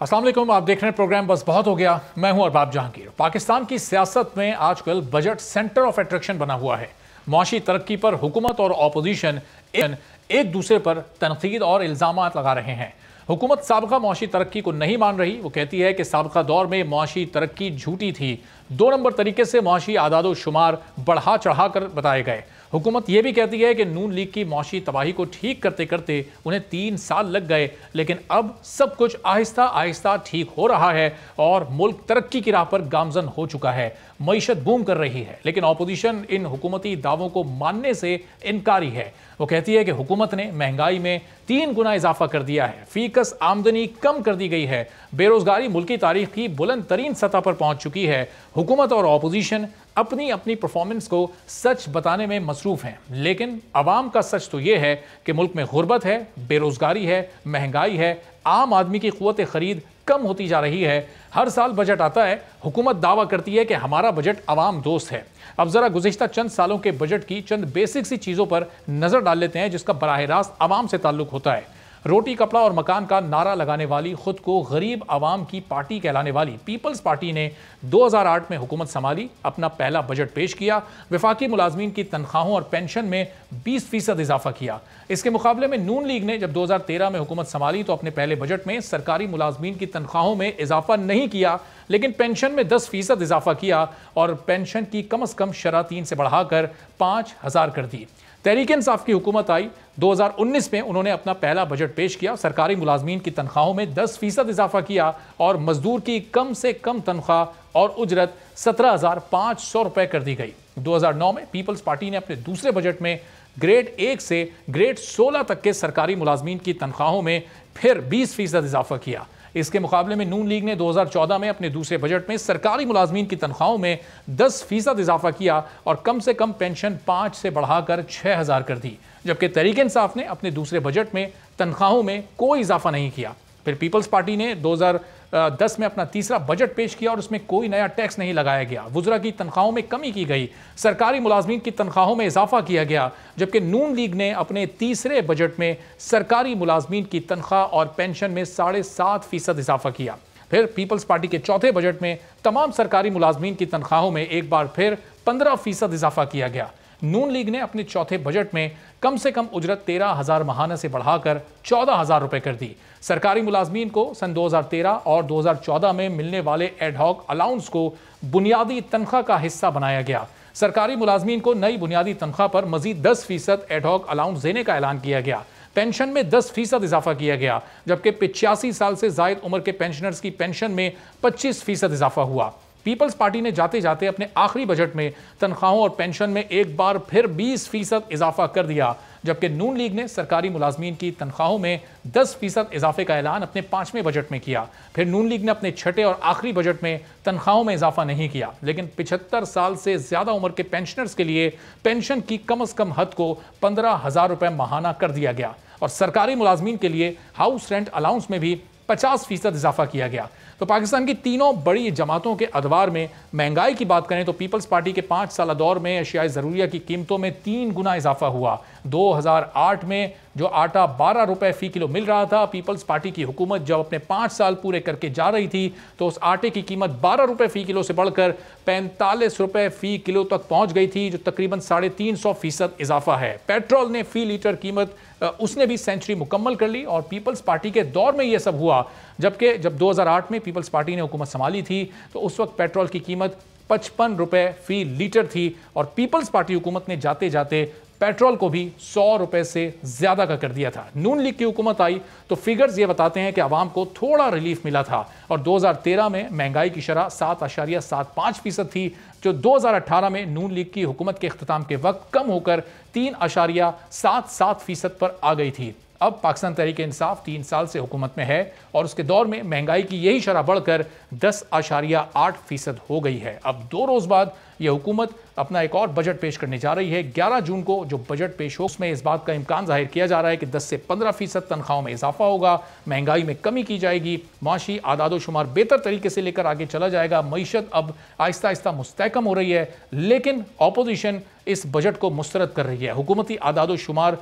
अस्सलाम वालेकुम, आप देख रहे हैं प्रोग्राम बस बहुत हो गया। मैं हूं अरबाब जहांगीर। पाकिस्तान की सियासत में आजकल बजट सेंटर ऑफ अट्रैक्शन बना हुआ है। मुआशी तरक्की पर हुकूमत और ऑपोजिशन एक दूसरे पर तनकीद और इल्जाम लगा रहे हैं। हुकूमत साबका मुआशी तरक्की को नहीं मान रही। वो कहती है कि साबका दौर में मुआशी तरक्की झूठी थी, 2 नंबर तरीके से मुआशी आदादो शुमार बढ़ा चढ़ा कर बताए गए। हुकूमत यह भी कहती है कि नून लीग की मुआशी तबाही को ठीक करते करते उन्हें 3 साल लग गए, लेकिन अब सब कुछ आहिस्ता आहिस्ता ठीक हो रहा है और मुल्क तरक्की की राह पर गामजन हो चुका है। मईशत बूम कर रही है, लेकिन ऑपोजिशन इन हुकूमती दावों को मानने से इनकारी है। वो कहती है कि हुकूमत ने महंगाई में 3 गुना इजाफा कर दिया है, फीकस आमदनी कम कर दी गई है, बेरोजगारी मुल्की तारीख की बुलंद तरीन सतह पर पहुंच चुकी है। हुकूमत और ऑपोजिशन अपनी अपनी परफॉर्मेंस को सच बताने में मसरूफ हैं, लेकिन अवाम का सच तो यह है कि मुल्क में गुर्बत है, बेरोजगारी है, महंगाई है, आम आदमी की क़ुव्वत खरीद कम होती जा रही है। हर साल बजट आता है, हुकूमत दावा करती है कि हमारा बजट अवाम दोस्त है। अब जरा गुज़िश्ता चंद सालों के बजट की चंद बेसिक सी चीज़ों पर नज़र डाल लेते हैं जिसका बराह रास्त अवाम से ताल्लुक होता है। रोटी कपड़ा और मकान का नारा लगाने वाली, खुद को गरीब आवाम की पार्टी कहलाने वाली पीपल्स पार्टी ने 2008 में हुकूमत संभाली, अपना पहला बजट पेश किया, वफाकी मुलाजमीन की तनख्वाहों और पेंशन में 20% इजाफा किया। इसके मुकाबले में नून लीग ने जब 2013 में हुकूमत संभाली तो अपने पहले बजट में सरकारी मुलाजमीन की तनख्वाहों में इजाफा नहीं किया, लेकिन पेंशन में 10% इजाफा किया और पेंशन की कम अज कम शरह 3 से बढ़ाकर 5,000 कर दी। तहरीक इंसाफ की हुकूमत आई, 2019 में उन्होंने अपना पहला बजट पेश किया, सरकारी मुलाजमीन की तनख्वाहों में 10% इजाफा किया और मजदूर की कम से कम तनख्वाह और उजरत 17,500 रुपए कर दी गई। 2009 में पीपल्स पार्टी ने अपने दूसरे बजट में ग्रेड 1 से ग्रेड 16 तक के सरकारी मुलाजमीन की तनख्वाहों में फिर 20% इजाफा किया। इसके मुकाबले में नून लीग ने 2014 में अपने दूसरे बजट में सरकारी मुलाजमीन की तनख्वाहों में 10% इजाफा किया और कम से कम पेंशन 5 से बढ़ाकर 6,000 कर दी, जबकि तहरीक इंसाफ ने अपने दूसरे बजट में तनख्वाहों में कोई इजाफा नहीं किया। फिर पीपल्स पार्टी ने 2010 में अपना तीसरा बजट पेश किया और उसमें कोई नया टैक्स नहीं लगाया गया। वुज़रा की तनख्वाहों में कमी की गई, सरकारी मुलाजमीन की तनख्वाहों में इजाफा किया गया, जबकि नून लीग ने अपने तीसरे बजट में सरकारी मुलाजमीन की तनख्वाह और पेंशन में 7.5% इजाफा किया। फिर पीपल्स पार्टी के चौथे बजट में तमाम सरकारी मुलाजमीन की तनख्वाहों में एक बार फिर 15% इजाफा किया गया। नून लीग ने अपने चौथे बजट में कम से कम उजरत 13,000 माहाना से बढ़ाकर 14,000 रुपए कर दी। सरकारी मुलाजमीन को सन 2013 और 2014 में मिलने वाले एडहॉक अलाउंस को बुनियादी तनख्वाह का हिस्सा बनाया गया। सरकारी मुलाजमीन को नई बुनियादी तनख्वाह पर मजीद 10% एडहॉक अलाउंस देने का ऐलान किया गया। पेंशन में 10% इजाफा किया गया, जबकि 85 साल से जायद उम्र के पेंशनर्स की पेंशन में 25% इजाफा हुआ। पीपल्स पार्टी ने जाते जाते अपने आखिरी बजट में तनख्वाहों और पेंशन में एक बार फिर 20% इजाफा कर दिया, जबकि नून लीग ने सरकारी मुलाजमीन की तनख्वाहों में 10% इजाफे का ऐलान अपने 5वें बजट में किया। फिर नून लीग ने अपने छठे और आखिरी बजट में तनख्वाहों में इजाफा नहीं किया, लेकिन 75 साल से ज्यादा उम्र के पेंशनर्स के लिए पेंशन की कम अज कम हद को 15,000 रुपए माहाना कर दिया गया और सरकारी मुलाजमीन के लिए हाउस रेंट अलाउंस में भी 50% इजाफा किया गया। तो पाकिस्तान की तीनों बड़ी जमातों के अदवार में महंगाई की बात करें तो पीपल्स पार्टी के 5 साल दौर में अशियाई ज़रूरिया की कीमतों में 3 गुना इजाफा हुआ। 2008 में जो आटा 12 रुपए फी किलो मिल रहा था, पीपल्स पार्टी की हुकूमत जब अपने 5 साल पूरे करके जा रही थी तो उस आटे की कीमत 12 रुपए फी किलो से बढ़कर 45 रुपए फी किलो तक पहुंच गई थी, जो तकरीबन 350% इजाफा है। पेट्रोल ने फी लीटर कीमत उसने भी सेंचुरी मुकम्मल कर ली और पीपल्स पार्टी के दौर में यह सब हुआ, जबकि जब 2008 में पीपल्स पार्टी ने हुकूमत संभाली थी तो उस वक्त पेट्रोल की कीमत 55 रुपए फी लीटर थी और पीपल्स पार्टी हुकूमत ने जाते जाते पेट्रोल को भी 100 रुपए से ज्यादा का कर दिया था। नून लीग की हुकूमत आई तो फिगर्स ये बताते हैं कि आवाम को थोड़ा रिलीफ मिला था और 2013 में महंगाई की शरह 7.75% थी, जो 2018 में नून लीग की हुकूमत के इख्तिताम के वक्त कम होकर 3.77% पर आ गई थी। अब पाकिस्तान तहरीक इंसाफ 3 साल से हुकूमत में है और उसके दौर में महंगाई की यही शरह बढ़कर 10.8% हो गई है। अब 2 रोज बाद यह हुकूमत अपना एक और बजट पेश करने जा रही है। 11 जून को जो बजट पेश हो उसमें इस बात का इम्कान जाहिर किया जा रहा है कि 10 से 15% तनख्वाहों में इजाफा होगा, महंगाई में कमी की जाएगी, माशी आदादो शुमार बेहतर तरीके से लेकर आगे चला जाएगा, मईशत अब आहिस्ता आहिस्ता मुस्तहकम हो रही है। लेकिन अपोजिशन इस बजट को मुस्तरद कर रही है। हुकूमती आदादो शुमार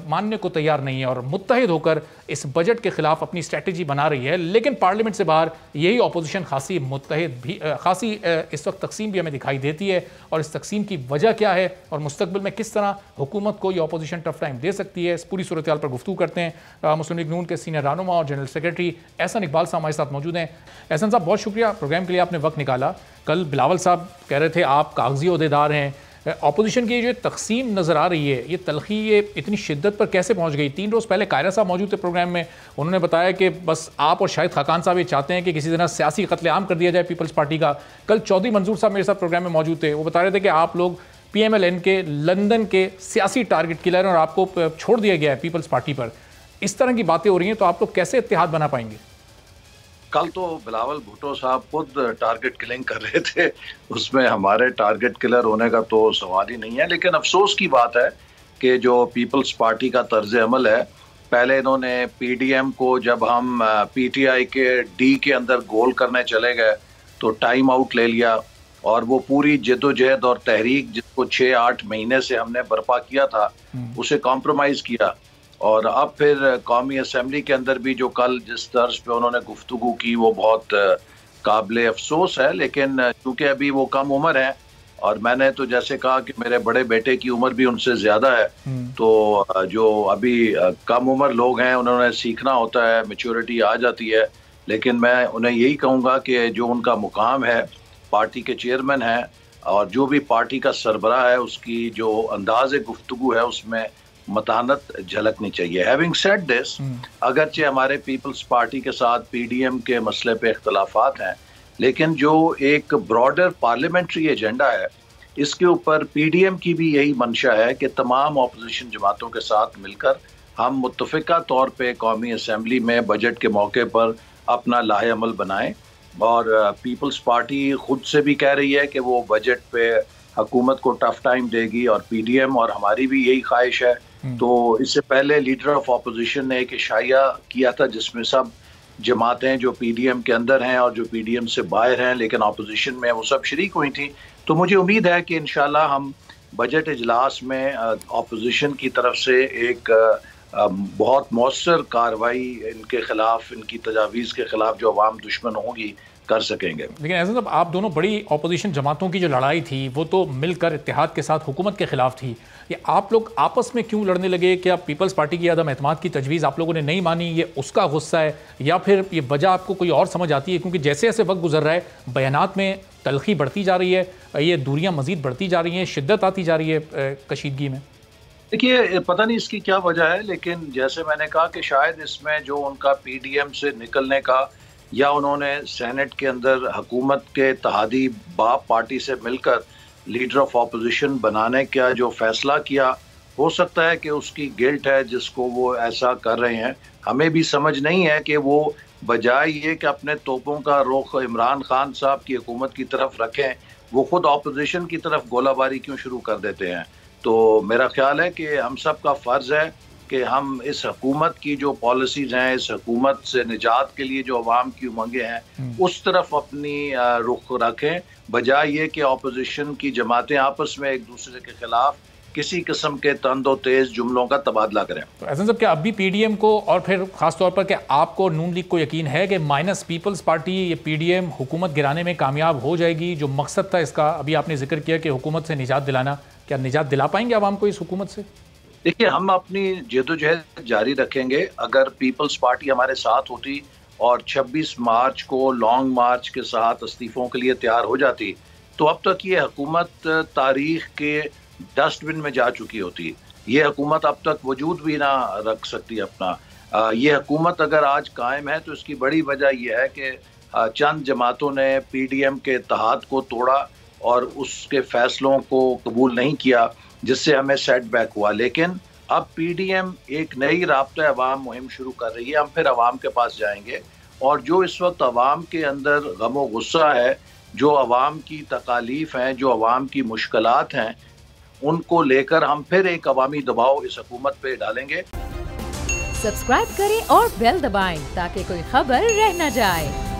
मानने को तैयार नहीं है और मुत्तहिद होकर इस बजट के खिलाफ अपनी स्ट्रेटजी बना रही है। लेकिन पार्लियामेंट से बाहर यही अपोजिशन खासी मुत्तहिद भी खासी इस वक्त तकसीम भी हमें दिखाई देती है। और इस तकसीम की वजह क्या है और मुस्तकबिल में किस तरह हुकूमत को ये अपोजिशन टफ टाइम दे सकती है, इस पूरी सूरत हाल पर गुफ्तगू करते हैं। मुस्लिम लीग नून के सीनियर रहनुमा और जनरल सेक्रेटरी एहसन इकबाल साहब हमारे साथ मौजूद हैं। एहसन साहब, बहुत शुक्रिया प्रोग्राम के लिए आपने वक्त निकाला। कल बिलावल साहब कह रहे थे आप कागजी ओहदेदार हैं, अपोजिशन की जो तकसीम नज़र आ रही है, ये तलखी ये इतनी शिद्दत पर कैसे पहुंच गई? 3 रोज़ पहले कायरा साहब मौजूद थे प्रोग्राम में, उन्होंने बताया कि बस आप और शाहिद खाकान साहब ये चाहते हैं कि किसी तरह सियासी कत्लेआम कर दिया जाए पीपल्स पार्टी का। कल चौधरी मंजूर साहब मेरे साथ प्रोग्राम में मौजूद थे, वो बता रहे थे कि आप लोग PMLN के लंदन के सियासी टारगेट किलर हैं और आपको छोड़ दिया गया है पीपल्स पार्टी पर। इस तरह की बातें हो रही हैं तो आप लोग कैसे इत्तेहाद बना पाएंगे? कल तो बिलावल भुट्टो साहब खुद टारगेट किलिंग कर रहे थे, उसमें हमारे टारगेट किलर होने का तो सवाल ही नहीं है। लेकिन अफसोस की बात है कि जो पीपल्स पार्टी का तर्ज अमल है, पहले इन्होंने PDM को जब हम PTI के D के अंदर गोल करने चले गए तो टाइम आउट ले लिया और वो पूरी जद्दोजहद और तहरीक जिसको 6-8 महीने से हमने बर्पा किया था उसे कॉम्प्रोमाइज़ किया। और अब फिर कौमी असम्बली के अंदर भी जो कल जिस तर्ज पे उन्होंने गुफ्तगू की वो बहुत काबिल अफसोस है। लेकिन चूँकि अभी वो कम उम्र है और मैंने तो जैसे कहा कि मेरे बड़े बेटे की उम्र भी उनसे ज़्यादा है, तो जो अभी कम उम्र लोग हैं उन्होंने सीखना होता है, मैच्योरिटी आ जाती है। लेकिन मैं उन्हें यही कहूँगा कि जो उनका मुकाम है, पार्टी के चेयरमैन हैं और जो भी पार्टी का सरबराह है, उसकी जो अंदाज़ गुफ्तगू है उसमें मतानत झलकनी चाहिए। हैविंग सेड दिस, अगरचे हमारे पीपल्स पार्टी के साथ PDM के मसले पे इख्तलाफात हैं, लेकिन जो एक ब्रॉडर पार्लियामेंट्री एजेंडा है इसके ऊपर PDM की भी यही मंशा है कि तमाम अपोजिशन जमातों के साथ मिलकर हम मुत्तफ़िका तौर पे कौमी असम्बली में बजट के मौके पर अपना लाहे अमल बनाएं। और पीपल्स पार्टी खुद से भी कह रही है कि वो बजट पे हुकूमत को टफ टाइम देगी और PDM और हमारी भी यही ख्वाहिश है। तो इससे पहले लीडर ऑफ अपोजिशन ने एक इशाया किया था जिसमें सब जमातें जो PDM के अंदर हैं और जो PDM से बाहर हैं लेकिन अपोजिशन में, वो सब शरीक हुई थी। तो मुझे उम्मीद है कि इंशाल्लाह हम बजट इजलास में अपोजिशन की तरफ से एक बहुत मौसर कार्रवाई इनके खिलाफ, इनकी तजावीज़ के खिलाफ जो अवाम दुश्मन होंगी कर सकेंगे। लेकिन ऐसा जब आप दोनों बड़ी अपोजिशन जमातों की जो लड़ाई थी वो तो मिलकर इत्तेहाद के साथ हुकूमत के खिलाफ थी, ये आप लोग आपस में क्यों लड़ने लगे? क्या पीपल्स पार्टी की अदम एतमाद की तजवीज़ आप लोगों ने नहीं मानी, ये उसका गुस्सा है, या फिर ये वजह आपको कोई और समझ आती है? क्योंकि जैसे जैसे वक्त गुजर रहा है बयानात में तलखी बढ़ती जा रही है, ये दूरियाँ मज़ीद बढ़ती जा रही हैं, शिद्दत आती जा रही है कशीदगी में। देखिए, पता नहीं इसकी क्या वजह है, लेकिन जैसे मैंने कहा कि शायद इसमें जो उनका PDM से निकलने का या उन्होंने सेनेट के अंदर हुकूमत के इत्तेहादी बाप पार्टी से मिलकर लीडर ऑफ अपोजिशन बनाने का जो फैसला किया, हो सकता है कि उसकी गिल्ट है जिसको वो ऐसा कर रहे हैं। हमें भी समझ नहीं है कि वो बजाय ये कि अपने तोपों का रुख इमरान खान साहब की हुकूमत की तरफ रखें, वो खुद अपोजिशन की तरफ गोलाबारी क्यों शुरू कर देते हैं। तो मेरा ख्याल है कि हम सब का फ़र्ज़ है कि हम इस हुकूमत की जो पॉलिसीज़ हैं, इस हुकूमत से निजात के लिए जो अवाम की उमंगें हैं उस तरफ अपनी रुख रखें, बजाय ये कि अपोजिशन की जमातें आपस में एक दूसरे के खिलाफ किसी किस्म के तंदो तेज़ जुमलों का तबादला करें। तो ऐसा सब क्या अब भी PDM को और फिर ख़ास तौर पर क्या आपको नून लीग को यकीन है कि माइनस पीपल्स पार्टी ये PDM हुकूमत गिराने में कामयाब हो जाएगी? जो मकसद था इसका, अभी आपने जिक्र किया कि हुकूमत से निजात दिलाना, क्या निजात दिला पाएंगे आवाम को इस हुकूमत से? देखिए, हम अपनी जद्दोजहद जारी रखेंगे। अगर पीपल्स पार्टी हमारे साथ होती और 26 मार्च को लॉन्ग मार्च के साथ इस्तीफ़ों के लिए तैयार हो जाती तो अब तक ये हुकूमत तारीख़ के डस्टबिन में जा चुकी होती। ये हुकूमत अब तक वजूद भी ना रख सकती अपना। ये हुकूमत अगर आज कायम है तो इसकी बड़ी वजह यह है कि चंद जमातों ने PDM के इत्तेहाद को तोड़ा और उसके फैसलों को कबूल नहीं किया, जिससे हमें सेटबैक हुआ। लेकिन अब PDM एक नई राब्ता अवाम मुहिम शुरू कर रही है। हम फिर अवाम के पास जाएंगे और जो इस वक्त अवाम के अंदर गम व गुस्सा है, जो अवाम की तकालीफ हैं, जो अवाम की मुश्किलात हैं, उनको लेकर हम फिर एक अवामी दबाव इस हुकूमत पे डालेंगे। सब्सक्राइब करें और बेल दबाएं ताकि कोई खबर रह न जाए।